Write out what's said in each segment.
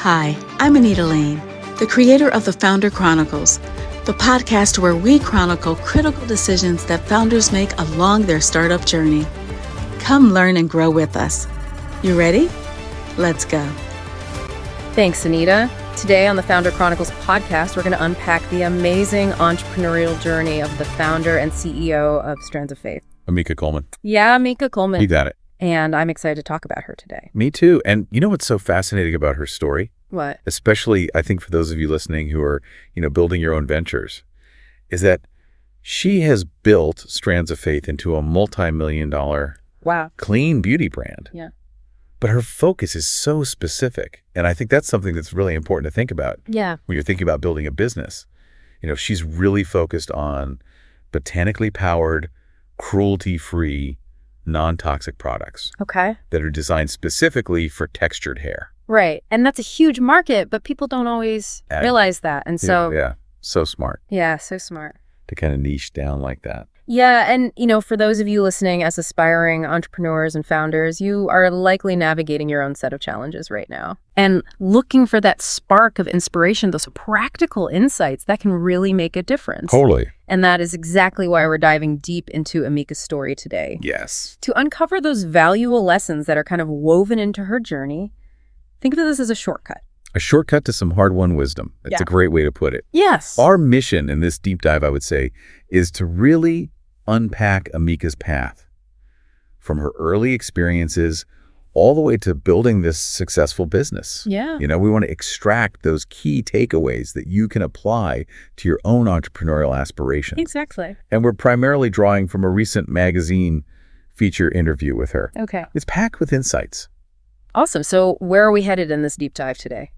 Hi, I'm Anita Lane, the creator of the Founder Chronicles, the podcast where we chronicle critical decisions that founders make along their startup journey. Come learn and grow with us. You ready? Let's go. Thanks, Anita. Today on the Founder Chronicles podcast, we're going to unpack the amazing entrepreneurial journey of the founder and CEO of Strands of Faith. Ameka Coleman. Yeah, Ameka Coleman. You got it. And I'm excited to talk about her today. Me too. And you know what's so fascinating about her story? What? Especially, I think, for those of you listening who are, building your own ventures, is that she has built Strands of Faith into a multi-million-dollar clean beauty brand. Yeah. But her focus is so specific. And I think that's something that's really important to think about. Yeah. When you're thinking about building a business. She's really focused on botanically powered, cruelty-free, non-toxic products. Okay. That are designed specifically for textured hair. Right. And that's a huge market, but people don't always realize that. And so... Yeah. So smart. Yeah, so smart. To kind of niche down like that. Yeah, and for those of you listening as aspiring entrepreneurs and founders, you are likely navigating your own set of challenges right now and looking for that spark of inspiration, those practical insights that can really make a difference. Totally. And that is exactly why we're diving deep into Ameka's story today. Yes. To uncover those valuable lessons that are kind of woven into her journey, think of this as a shortcut. A shortcut to some hard-won wisdom. That's a great way to put it. Yes. Our mission in this deep dive, I would say, is to really unpack Ameka's path from her early experiences all the way to building this successful business. Yeah. We want to extract those key takeaways that you can apply to your own entrepreneurial aspirations. Exactly. And we're primarily drawing from a recent magazine feature interview with her. Okay. It's packed with insights. Awesome. So where are we headed in this deep dive today?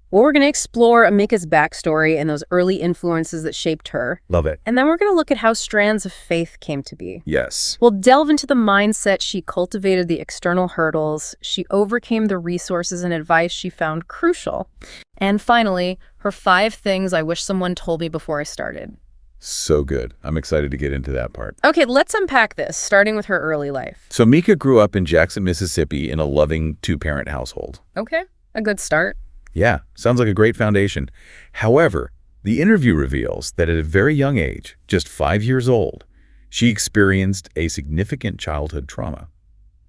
Well, we're going to explore Ameka's backstory and those early influences that shaped her. Love it. And then we're going to look at how Strands of Faith came to be. Yes. We'll delve into the mindset she cultivated, the external hurdles she overcame, the resources and advice she found crucial. And finally, her 5 things I wish someone told me before I started. So good. I'm excited to get into that part. Okay, let's unpack this, starting with her early life. So Ameka grew up in Jackson, Mississippi in a loving 2-parent household. Okay, a good start. Yeah, sounds like a great foundation. However, the interview reveals that at a very young age, just 5 years old, she experienced a significant childhood trauma.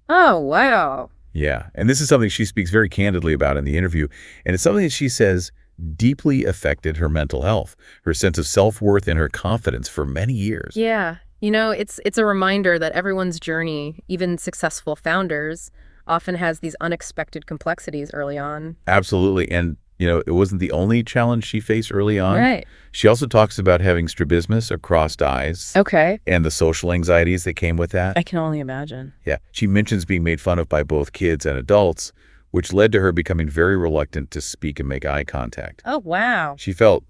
Oh, wow. Yeah, and this is something she speaks very candidly about in the interview, and it's something that she says deeply affected her mental health, her sense of self-worth, and her confidence for many years. Yeah, it's a reminder that everyone's journey, even successful founders, often has these unexpected complexities early on. Absolutely. And, it wasn't the only challenge she faced early on. Right. She also talks about having strabismus or crossed eyes. Okay. And the social anxieties that came with that. I can only imagine. Yeah. She mentions being made fun of by both kids and adults, which led to her becoming very reluctant to speak and make eye contact. Oh, wow. She felt,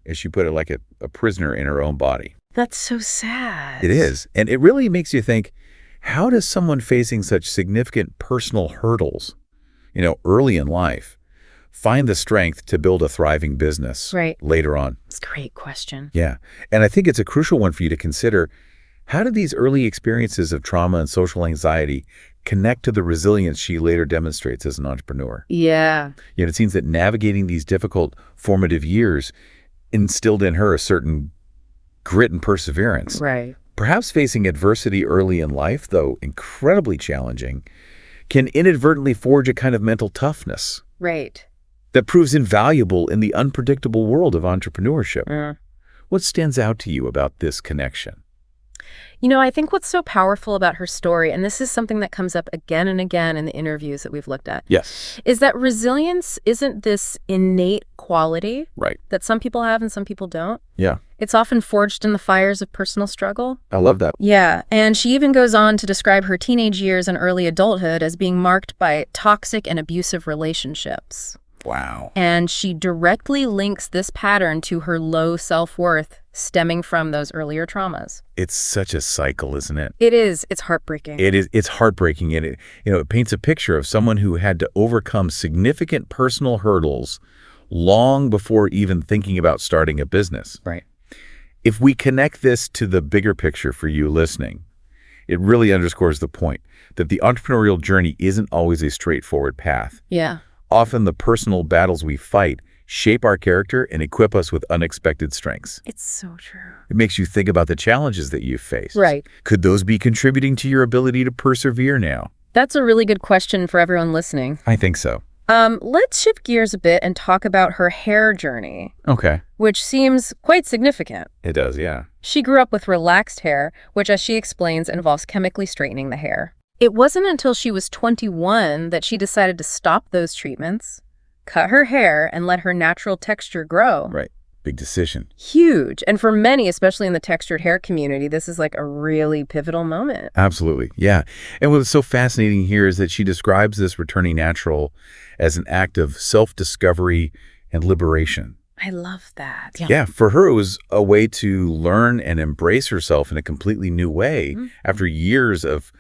as she put it, like a prisoner in her own body. That's so sad. It is. And it really makes you think, how does someone facing such significant personal hurdles, early in life, find the strength to build a thriving business later on? It's a great question. Yeah. And I think it's a crucial one for you to consider. How did these early experiences of trauma and social anxiety connect to the resilience she later demonstrates as an entrepreneur? Yeah. It seems that navigating these difficult formative years instilled in her a certain grit and perseverance. Right. Perhaps facing adversity early in life, though incredibly challenging, can inadvertently forge a kind of mental toughness. Right. That proves invaluable in the unpredictable world of entrepreneurship. What stands out to you about this connection? I think what's so powerful about her story, and this is something that comes up again and again in the interviews that we've looked at, is that resilience isn't this innate quality that some people have and some people don't. Yeah. It's often forged in the fires of personal struggle. I love that. Yeah, and she even goes on to describe her teenage years and early adulthood as being marked by toxic and abusive relationships. Wow. And she directly links this pattern to her low self-worth stemming from those earlier traumas. It's such a cycle, isn't it? It is. It's heartbreaking. It is. It's heartbreaking. And it paints a picture of someone who had to overcome significant personal hurdles long before even thinking about starting a business. Right. If we connect this to the bigger picture for you listening, it really underscores the point that the entrepreneurial journey isn't always a straightforward path. Yeah. Often the personal battles we fight shape our character and equip us with unexpected strengths. It's so true. It makes you think about the challenges that you've faced. Right. Could those be contributing to your ability to persevere now? That's a really good question for everyone listening. I think so. Let's shift gears a bit and talk about her hair journey. Okay. Which seems quite significant. It does, yeah. She grew up with relaxed hair, which, as she explains, involves chemically straightening the hair. It wasn't until she was 21 that she decided to stop those treatments, cut her hair, and let her natural texture grow. Right. Big decision. Huge. And for many, especially in the textured hair community, this is like a really pivotal moment. Absolutely. Yeah. And what's so fascinating here is that she describes this returning natural as an act of self-discovery and liberation. I love that. Yeah. For her, it was a way to learn and embrace herself in a completely new way after years of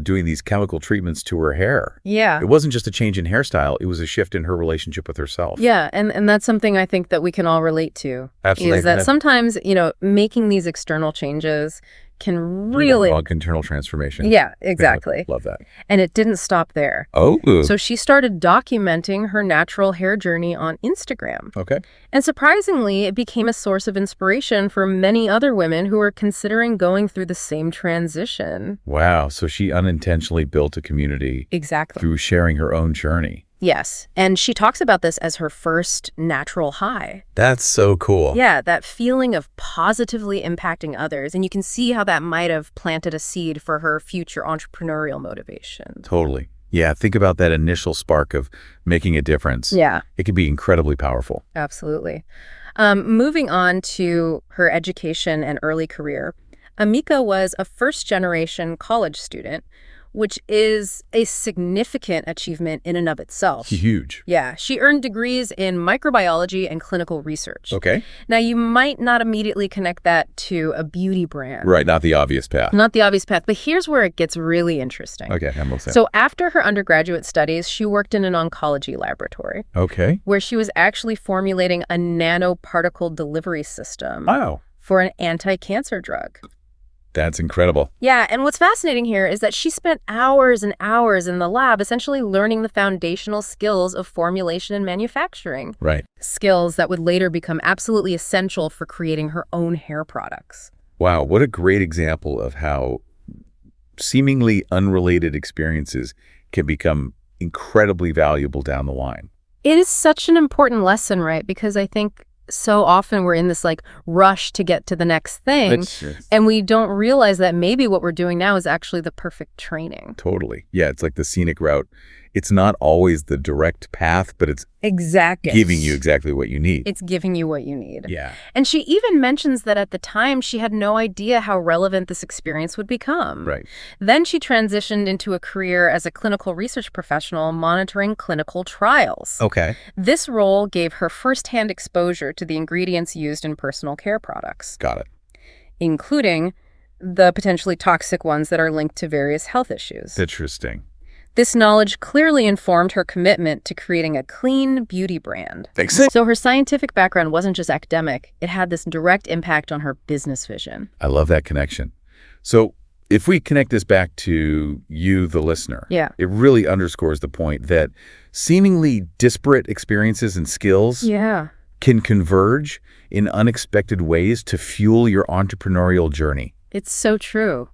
doing these chemical treatments to her hair. Yeah. It wasn't just a change in hairstyle. It was a shift in her relationship with herself. Yeah. And that's something I think that we can all relate to. Absolutely. Is that sometimes, making these external changes can really... internal transformation. Yeah, exactly. Yeah, love that. And it didn't stop there. Oh. So she started documenting her natural hair journey on Instagram. Okay. And surprisingly, it became a source of inspiration for many other women who were considering going through the same transition. Wow. So she unintentionally built a community. Exactly. Through sharing her own journey. Yes. And she talks about this as her first natural high. That's so cool. Yeah, that feeling of positively impacting others. And you can see how that might have planted a seed for her future entrepreneurial motivation. Totally. Yeah, think about that initial spark of making a difference. Yeah. It can be incredibly powerful. Absolutely. Moving on to her education and early career, Ameka was a first-generation college student, which is a significant achievement in and of itself. Huge. Yeah. She earned degrees in microbiology and clinical research. Okay. Now, you might not immediately connect that to a beauty brand. Right, not the obvious path. Not the obvious path, but here's where it gets really interesting. Okay, I'm listening. So after her undergraduate studies, she worked in an oncology laboratory. Okay. Where she was actually formulating a nanoparticle delivery system. Wow. For an anti-cancer drug. That's incredible. Yeah, and what's fascinating here is that she spent hours and hours in the lab essentially learning the foundational skills of formulation and manufacturing. Right. Skills that would later become absolutely essential for creating her own hair products. Wow, what a great example of how seemingly unrelated experiences can become incredibly valuable down the line. It is such an important lesson, right? Because I think so often we're in this rush to get to the next thing, and we don't realize that maybe what we're doing now is actually the perfect training. Totally. Yeah, it's like the scenic route. It's not always the direct path, but it's giving you exactly what you need. It's giving you what you need. Yeah. And she even mentions that at the time she had no idea how relevant this experience would become. Right. Then she transitioned into a career as a clinical research professional monitoring clinical trials. Okay. This role gave her firsthand exposure to the ingredients used in personal care products. Got it. Including the potentially toxic ones that are linked to various health issues. Interesting. This knowledge clearly informed her commitment to creating a clean beauty brand. Makes sense. So her scientific background wasn't just academic, it had this direct impact on her business vision. I love that connection. So if we connect this back to you, the listener, it really underscores the point that seemingly disparate experiences and skills can converge in unexpected ways to fuel your entrepreneurial journey. It's so true.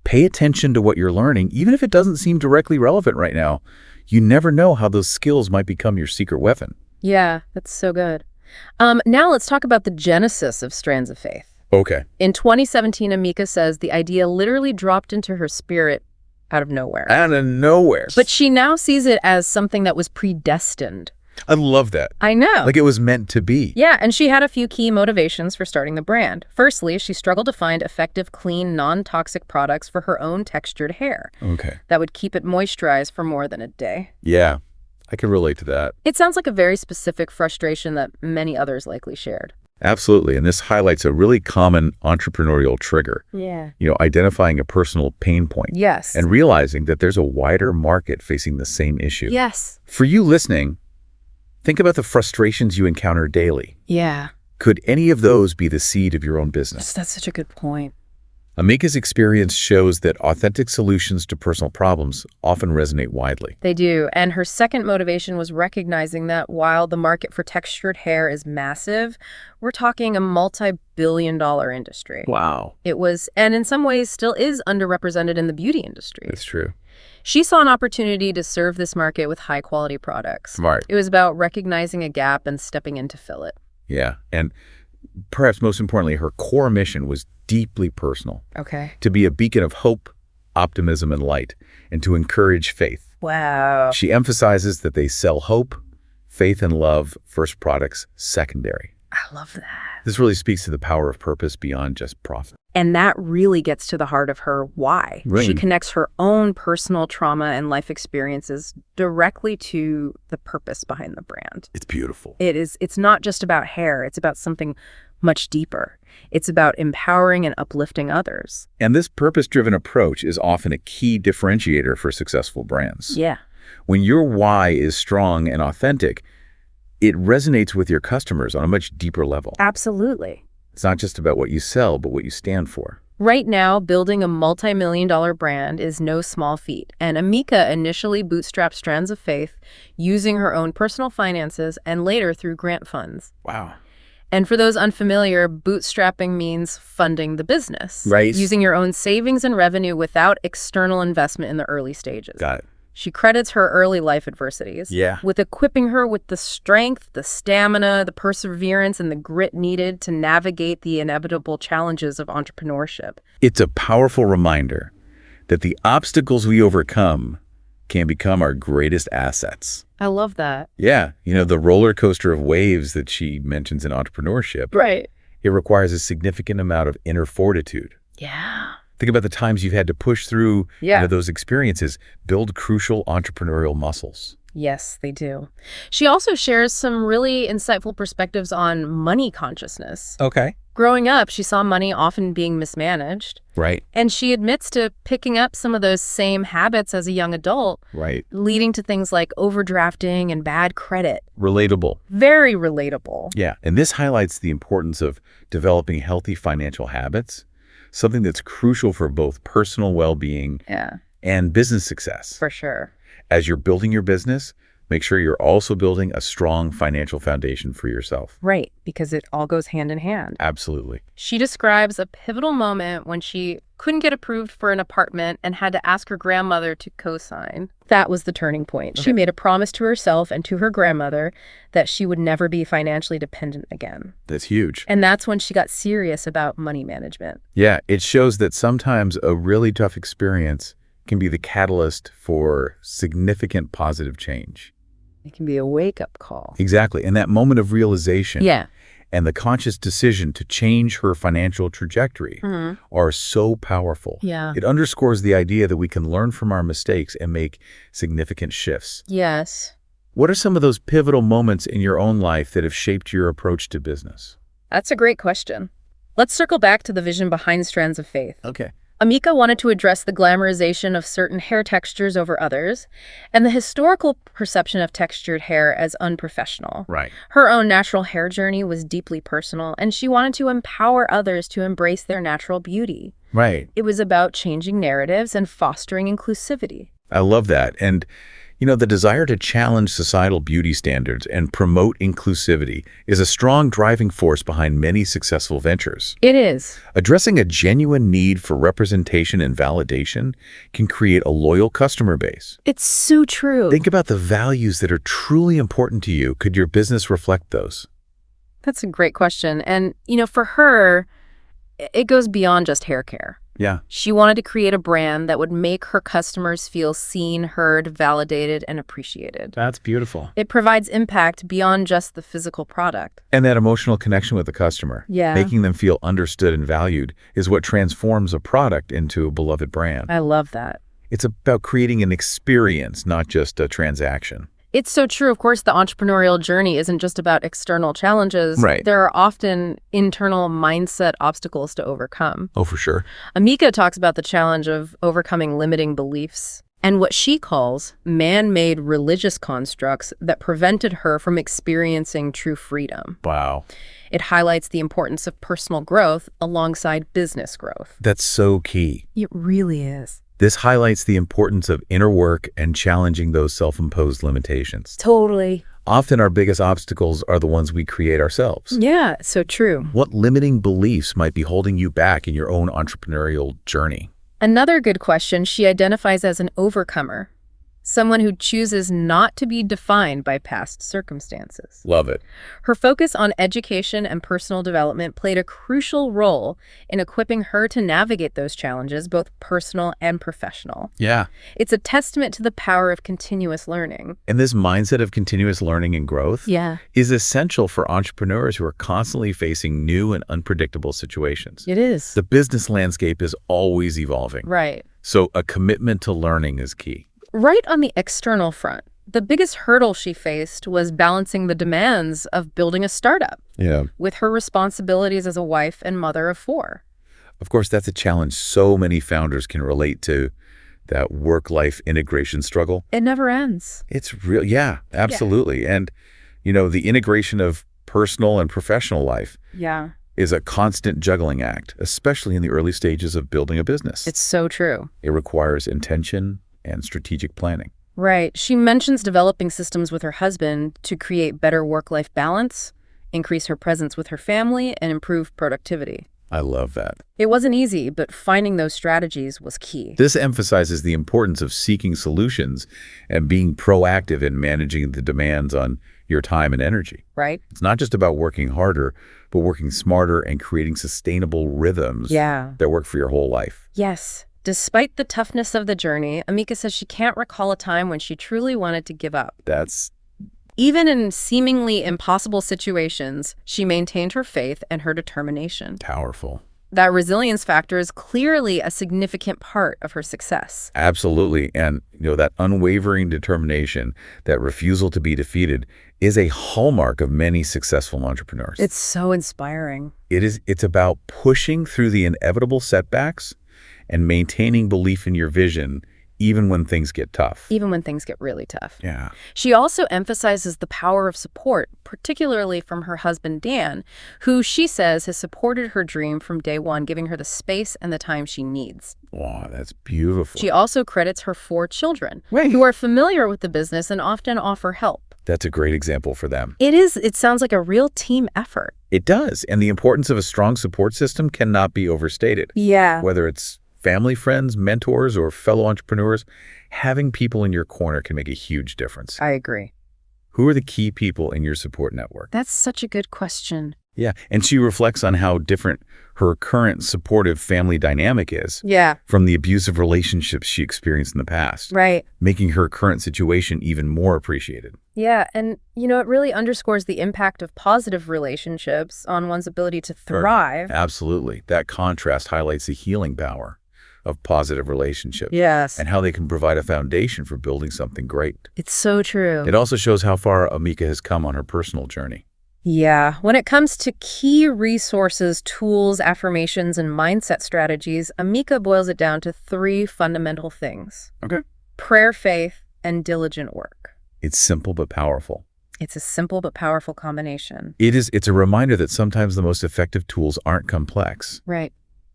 Pay attention to what you're learning, even if it doesn't seem directly relevant right now. You never know how those skills might become your secret weapon. Yeah, that's so good. Now let's talk about the genesis of Strands of Faith. Okay. In 2017, Ameka says the idea literally dropped into her spirit out of nowhere. Out of nowhere. But she now sees it as something that was predestined. I love that. I know. Like it was meant to be. Yeah, and she had a few key motivations for starting the brand. Firstly, she struggled to find effective, clean, non-toxic products for her own textured hair. Okay. That would keep it moisturized for more than a day. Yeah, I can relate to that. It sounds like a very specific frustration that many others likely shared. Absolutely, and this highlights a really common entrepreneurial trigger. Yeah. Identifying a personal pain point. Yes. And realizing that there's a wider market facing the same issue. Yes. For you listening, think about the frustrations you encounter daily. Yeah. Could any of those be the seed of your own business? That's such a good point. Ameka's experience shows that authentic solutions to personal problems often resonate widely. They do. And her second motivation was recognizing that while the market for textured hair is massive, we're talking a multi-billion-dollar industry. Wow. It was, and in some ways still is, underrepresented in the beauty industry. That's true. She saw an opportunity to serve this market with high-quality products. Smart. It was about recognizing a gap and stepping in to fill it. Yeah. And perhaps most importantly, her core mission was deeply personal. Okay. To be a beacon of hope, optimism, and light, and to encourage faith. Wow. She emphasizes that they sell hope, faith, and love, first, products secondary. I love that. This really speaks to the power of purpose beyond just profit. And that really gets to the heart of her why. Right. She connects her own personal trauma and life experiences directly to the purpose behind the brand. It's beautiful. It's not just about hair. It's about something much deeper. It's about empowering and uplifting others. And this purpose-driven approach is often a key differentiator for successful brands. Yeah. When your why is strong and authentic, it resonates with your customers on a much deeper level. Absolutely. It's not just about what you sell, but what you stand for. Right now, building a multi-million-dollar brand is no small feat, and Ameka initially bootstrapped Strands of Faith using her own personal finances and later through grant funds. Wow. And for those unfamiliar, bootstrapping means funding the business. Right. Using your own savings and revenue without external investment in the early stages. Got it. She credits her early life adversities with equipping her with the strength, the stamina, the perseverance, and the grit needed to navigate the inevitable challenges of entrepreneurship. It's a powerful reminder that the obstacles we overcome can become our greatest assets. I love that. Yeah, the roller coaster of waves that she mentions in entrepreneurship. Right. It requires a significant amount of inner fortitude. Yeah. Think about the times you've had to push through those experiences, build crucial entrepreneurial muscles. Yes, they do. She also shares some really insightful perspectives on money consciousness. Okay. Growing up, she saw money often being mismanaged. Right. And she admits to picking up some of those same habits as a young adult. Right. Leading to things like overdrafting and bad credit. Relatable. Very relatable. Yeah. And this highlights the importance of developing healthy financial habits, something that's crucial for both personal well-being and business success. For sure. As you're building your business, make sure you're also building a strong financial foundation for yourself. Right, because it all goes hand in hand. Absolutely. She describes a pivotal moment when she couldn't get approved for an apartment and had to ask her grandmother to co-sign. That was the turning point. Okay. She made a promise to herself and to her grandmother that she would never be financially dependent again. That's huge. And that's when she got serious about money management. Yeah, it shows that sometimes a really tough experience can be the catalyst for significant positive change. It can be a wake-up call. Exactly. And that moment of realization and the conscious decision to change her financial trajectory are so powerful. Yeah. It underscores the idea that we can learn from our mistakes and make significant shifts. Yes. What are some of those pivotal moments in your own life that have shaped your approach to business? That's a great question. Let's circle back to the vision behind Strands of Faith. Okay. Ameka wanted to address the glamorization of certain hair textures over others and the historical perception of textured hair as unprofessional. Right. Her own natural hair journey was deeply personal, and she wanted to empower others to embrace their natural beauty. Right. It was about changing narratives and fostering inclusivity. I love that. And the desire to challenge societal beauty standards and promote inclusivity is a strong driving force behind many successful ventures. It is. Addressing a genuine need for representation and validation can create a loyal customer base. It's so true. Think about the values that are truly important to you. Could your business reflect those? That's a great question. And, for her, it goes beyond just hair care. Yeah. She wanted to create a brand that would make her customers feel seen, heard, validated, and appreciated. That's beautiful. It provides impact beyond just the physical product. And that emotional connection with the customer, making them feel understood and valued, is what transforms a product into a beloved brand. I love that. It's about creating an experience, not just a transaction. It's so true. Of course, the entrepreneurial journey isn't just about external challenges. Right. There are often internal mindset obstacles to overcome. Oh, for sure. Ameka talks about the challenge of overcoming limiting beliefs. and what she calls man-made religious constructs that prevented her from experiencing true freedom. Wow. It highlights the importance of personal growth alongside business growth. That's so key. It really is. This highlights the importance of inner work and challenging those self-imposed limitations. Totally. Often our biggest obstacles are the ones we create ourselves. Yeah, so true. What limiting beliefs might be holding you back in your own entrepreneurial journey? Another good question she identifies as an overcomer, someone who chooses not to be defined by past circumstances. Love it. Her focus on education and personal development played a crucial role in equipping her to navigate those challenges, both personal and professional. Yeah. It's a testament to the power of continuous learning. And this mindset of continuous learning and growth Yeah. is essential for entrepreneurs who are constantly facing new and unpredictable situations. It is. The business landscape is always evolving. Right. So a commitment to learning is key. Right on the external front, the biggest hurdle she faced was balancing the demands of building a startup with her responsibilities as a wife and mother of 4. Of course, that's a challenge so many founders can relate to, that work-life integration struggle. It never ends. It's real. Yeah, absolutely. Yeah. And, the integration of personal and professional life is a constant juggling act, especially in the early stages of building a business. It's so true. It requires intention and strategic planning. Right. She mentions developing systems with her husband to create better work-life balance, increase her presence with her family, and improve productivity. I love that. It wasn't easy, but finding those strategies was key. This emphasizes the importance of seeking solutions and being proactive in managing the demands on your time and energy. Right. It's not just about working harder, but working smarter and creating sustainable rhythms that work for your whole life. Yes. Despite the toughness of the journey, Ameka says she can't recall a time when she truly wanted to give up. Even in seemingly impossible situations, she maintained her faith and her determination. Powerful. That resilience factor is clearly a significant part of her success. Absolutely. And, that unwavering determination, that refusal to be defeated, is a hallmark of many successful entrepreneurs. It's so inspiring. It's about pushing through the inevitable setbacks and maintaining belief in your vision even when things get tough. Even when things get really tough. Yeah. She also emphasizes the power of support, particularly from her husband, Dan, who she says has supported her dream from day one, giving her the space and the time she needs. Wow, that's beautiful. She also credits her 4 children, who are familiar with the business and often offer help. That's a great example for them. It sounds like a real team effort. It does. And the importance of a strong support system cannot be overstated. Yeah. Whether it's family, friends, mentors, or fellow entrepreneurs, having people in your corner can make a huge difference. I agree. Who are the key people in your support network? That's such a good question. Yeah, and she reflects on how different her current supportive family dynamic is from the abusive relationships she experienced in the past. Right. Making her current situation even more appreciated. Yeah, and it really underscores the impact of positive relationships on one's ability to thrive. Absolutely. That contrast highlights the healing power of positive relationships. Yes. And how they can provide a foundation for building something great. It's so true. It also shows how far Ameka has come on her personal journey. Yeah. When it comes to key resources, tools, affirmations, and mindset strategies, Ameka boils it down to 3 fundamental things. Okay. Prayer, faith, and diligent work. It's simple but powerful. It's a simple but powerful combination. It's a reminder that sometimes the most effective tools aren't complex. Right.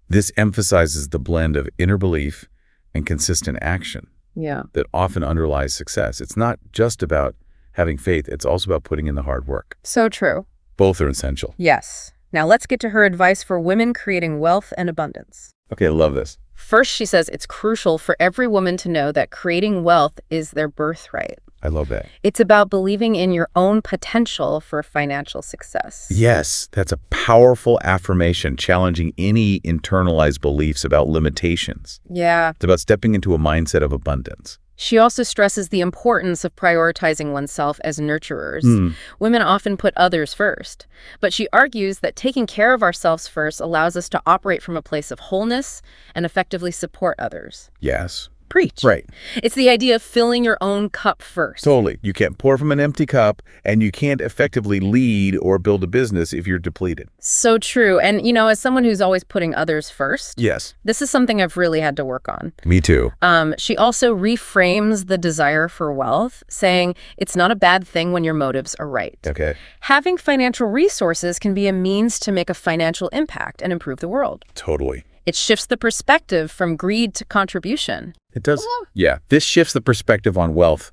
This emphasizes the blend of inner belief and consistent action that often underlies success. It's not just about having faith, it's also about putting in the hard work. So true. Both are essential. Yes. Now let's get to her advice for women creating wealth and abundance. Okay, I love this. First, she says it's crucial for every woman to know that creating wealth is their birthright. I love that. It's about believing in your own potential for financial success. Yes, that's a powerful affirmation, challenging any internalized beliefs about limitations. Yeah. It's about stepping into a mindset of abundance. She also stresses the importance of prioritizing oneself as nurturers. Women often put others first, but she argues that taking care of ourselves first allows us to operate from a place of wholeness and effectively support others. Yes, Preach. Right. It's the idea of filling your own cup first. Totally. You can't pour from an empty cup, and you can't effectively lead or build a business if you're depleted. So true. And, as someone who's always putting others first, Yes. this is something I've really had to work on. Me too. She also reframes the desire for wealth, saying it's not a bad thing when your motives are right. Okay. Having financial resources can be a means to make a financial impact and improve the world. Totally. It shifts the perspective from greed to contribution. It does. Yeah. This shifts the perspective on wealth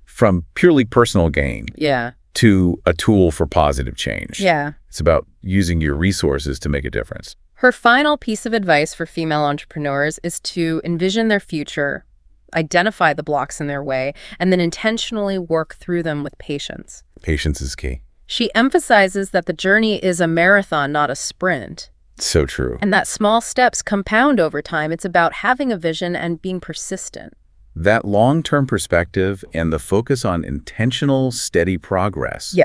from purely personal gain to a tool for positive change. Yeah. It's about using your resources to make a difference. Her final piece of advice for female entrepreneurs is to envision their future, identify the blocks in their way, and then intentionally work through them with patience. Patience is key. She emphasizes that the journey is a marathon, not a sprint. So true. And that small steps compound over time. It's about having a vision and being persistent. That long-term perspective and the focus on intentional, steady progress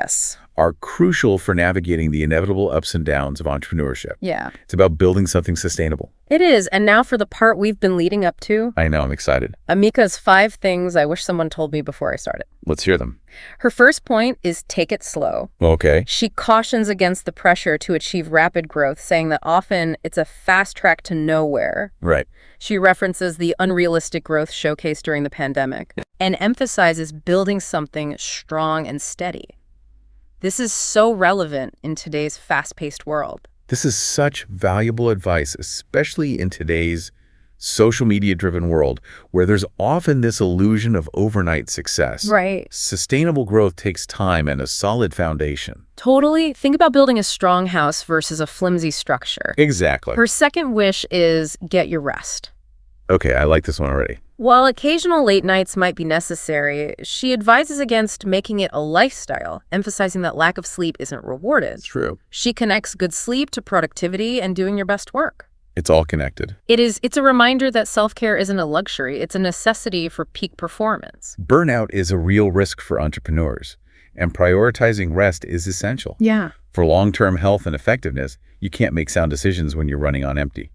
are crucial for navigating the inevitable ups and downs of entrepreneurship. Yeah. It's about building something sustainable. It is. And now for the part we've been leading up to. I know, I'm excited. Ameka's 5 things I wish someone told me before I started. Let's hear them. Her first point is take it slow. Okay. She cautions against the pressure to achieve rapid growth, saying that often it's a fast track to nowhere. Right. She references the unrealistic growth showcased during the pandemic and emphasizes building something strong and steady. This is so relevant in today's fast-paced world. This is such valuable advice, especially in today's social media-driven world, where there's often this illusion of overnight success. Right. Sustainable growth takes time and a solid foundation. Totally. Think about building a strong house versus a flimsy structure. Exactly. Her second wish is get your rest. Okay, I like this one already. While occasional late nights might be necessary, she advises against making it a lifestyle, emphasizing that lack of sleep isn't rewarded. It's true. She connects good sleep to productivity and doing your best work. It's all connected. It's a reminder that self-care isn't a luxury, it's a necessity for peak performance. Burnout is a real risk for entrepreneurs, and prioritizing rest is essential. Yeah. For long-term health and effectiveness, you can't make sound decisions when you're running on empty.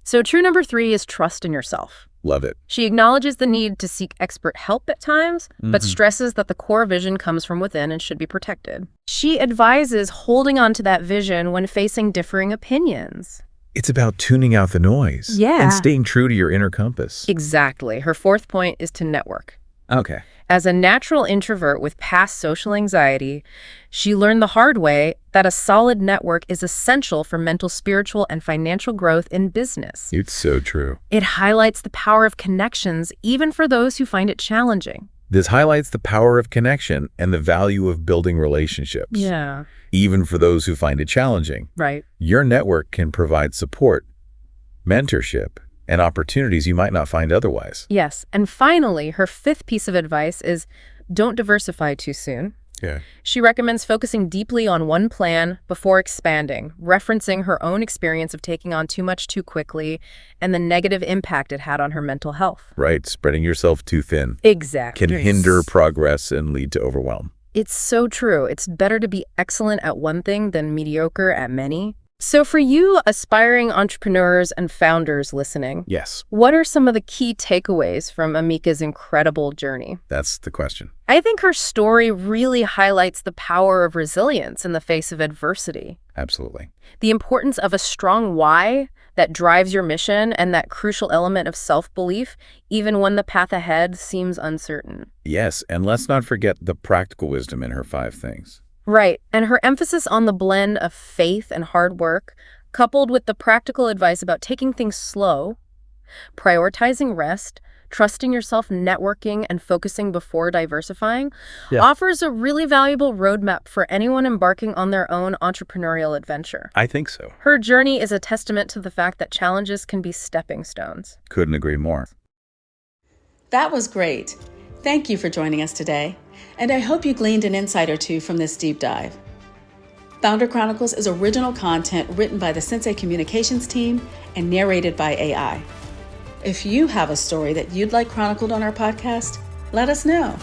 So true number 3 is trust in yourself. Love it. She acknowledges the need to seek expert help at times, but stresses that the core vision comes from within and should be protected. She advises holding on to that vision when facing differing opinions. It's about tuning out the noise. Yeah. And staying true to your inner compass. Exactly. Her fourth point is to network. Okay. As a natural introvert with past social anxiety, she learned the hard way that a solid network is essential for mental, spiritual, and financial growth in business. It's so true. It highlights the power of connections, even for those who find it challenging. This highlights the power of connection and the value of building relationships. Yeah. Even for those who find it challenging. Right. Your network can provide support, mentorship, and opportunities you might not find otherwise. Yes. And finally, her fifth piece of advice is don't diversify too soon. Yeah. She recommends focusing deeply on one plan before expanding, referencing her own experience of taking on too much too quickly and the negative impact it had on her mental health. Right. Spreading yourself too thin Exactly. can hinder progress and lead to overwhelm. It's so true. It's better to be excellent at one thing than mediocre at many. So for you aspiring entrepreneurs and founders listening, Yes. what are some of the key takeaways from Ameka's incredible journey? That's the question. I think her story really highlights the power of resilience in the face of adversity. Absolutely. The importance of a strong why that drives your mission and that crucial element of self-belief, even when the path ahead seems uncertain. Yes, and let's not forget the practical wisdom in her 5 things. Right, and her emphasis on the blend of faith and hard work, coupled with the practical advice about taking things slow, prioritizing rest, trusting yourself, networking, and focusing before diversifying, offers a really valuable roadmap for anyone embarking on their own entrepreneurial adventure. I think so. Her journey is a testament to the fact that challenges can be stepping stones. Couldn't agree more. That was great. Thank you for joining us today, and I hope you gleaned an insight or two from this deep dive. Founder Chronicles is original content written by the Sensei Communications team and narrated by AI. If you have a story that you'd like chronicled on our podcast, let us know.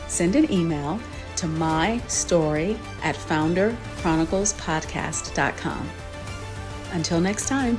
Send an email to mystory@founderchroniclespodcast.com. Until next time.